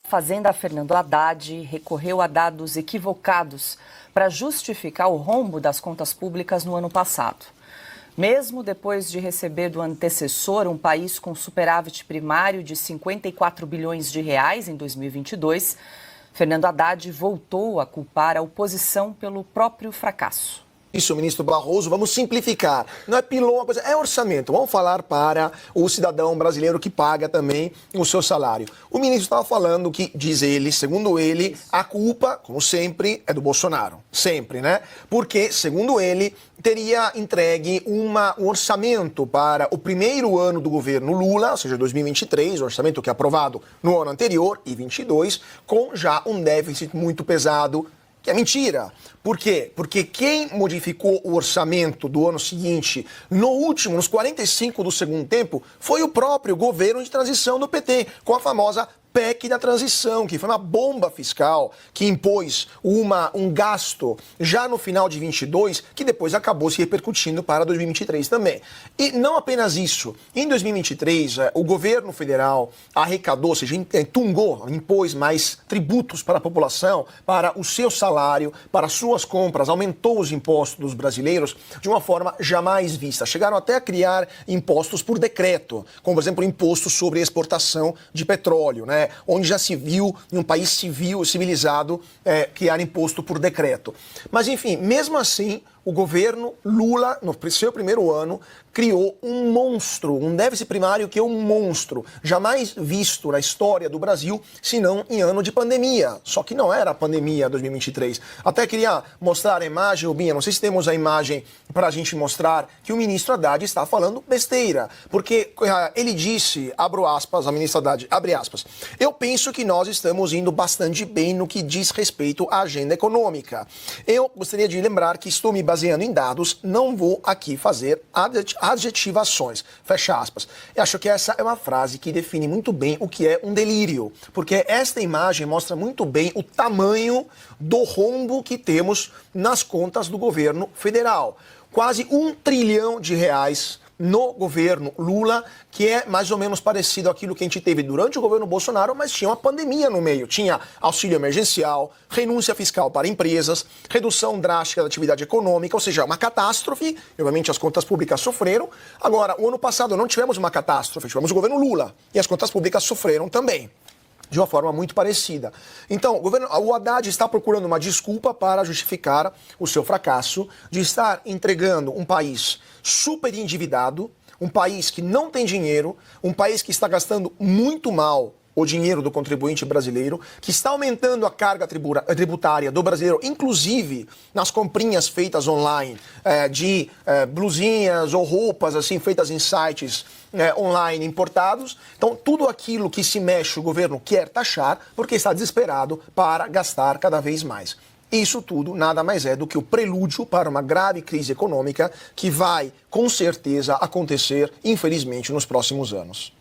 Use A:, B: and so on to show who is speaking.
A: Fazenda Fernando Haddad recorreu a dados equivocados para justificar o rombo das contas públicas no ano passado. Mesmo depois de receber do antecessor um país com superávit primário de 54 bilhões de reais em 2022, Fernando Haddad voltou a culpar a oposição pelo próprio fracasso.
B: Isso, ministro Barroso, vamos simplificar. Não é pilão, uma coisa, é orçamento. Vamos falar para o cidadão brasileiro que paga também o seu salário. O ministro estava falando que, diz ele, segundo ele, a culpa, como sempre, é do Bolsonaro. Sempre, né? Porque, segundo ele, teria entregue um orçamento para o primeiro ano do governo Lula, ou seja, 2023, o orçamento que é aprovado no ano anterior, e 22, com já um déficit muito pesado, que é mentira. Por quê? Porque quem modificou o orçamento do ano seguinte, nos 45 do segundo tempo, foi o próprio governo de transição do PT, com a famosa PEC da transição, que foi uma bomba fiscal que impôs um gasto já no final de 22, que depois acabou se repercutindo para 2023 também. E não apenas isso. Em 2023, o governo federal arrecadou, ou seja, impôs mais tributos para a população, para o seu salário, para suas compras, aumentou os impostos dos brasileiros de uma forma jamais vista. Chegaram até a criar impostos por decreto, como, por exemplo, o imposto sobre exportação de petróleo, né? Onde já se viu, em um país civilizado, criar imposto por decreto. Mas, enfim, mesmo assim, o governo Lula, no seu primeiro ano, criou um monstro, um déficit primário que é um monstro, jamais visto na história do Brasil, senão em ano de pandemia. Só que não era a pandemia 2023. Até queria mostrar a imagem, Rubinha, não sei se temos a imagem para a gente mostrar que o ministro Haddad está falando besteira. Porque ele disse, abro aspas, a ministra Haddad, abre aspas, eu penso que nós estamos indo bastante bem no que diz respeito à agenda econômica. Eu gostaria de lembrar que estou me baseando em dados, não vou aqui fazer adjetivações, fecha aspas. Eu acho que essa é uma frase que define muito bem o que é um delírio, porque esta imagem mostra muito bem o tamanho do rombo que temos nas contas do governo federal. Quase R$1 trilhão no governo Lula, que é mais ou menos parecido àquilo que a gente teve durante o governo Bolsonaro, mas tinha uma pandemia no meio. Tinha auxílio emergencial, renúncia fiscal para empresas, redução drástica da atividade econômica, ou seja, uma catástrofe. Obviamente as contas públicas sofreram. Agora, o ano passado não tivemos uma catástrofe, tivemos o governo Lula, e as contas públicas sofreram também, de uma forma muito parecida. Então, o Haddad está procurando uma desculpa para justificar o seu fracasso de estar entregando um país super endividado, um país que não tem dinheiro, um país que está gastando muito mal o dinheiro do contribuinte brasileiro, que está aumentando a carga tributária do brasileiro, inclusive nas comprinhas feitas online de blusinhas ou roupas assim feitas em sites online importados. Então, tudo aquilo que se mexe o governo quer taxar porque está desesperado para gastar cada vez mais. Isso tudo nada mais é do que o prelúdio para uma grave crise econômica que vai, com certeza, acontecer, infelizmente, nos próximos anos.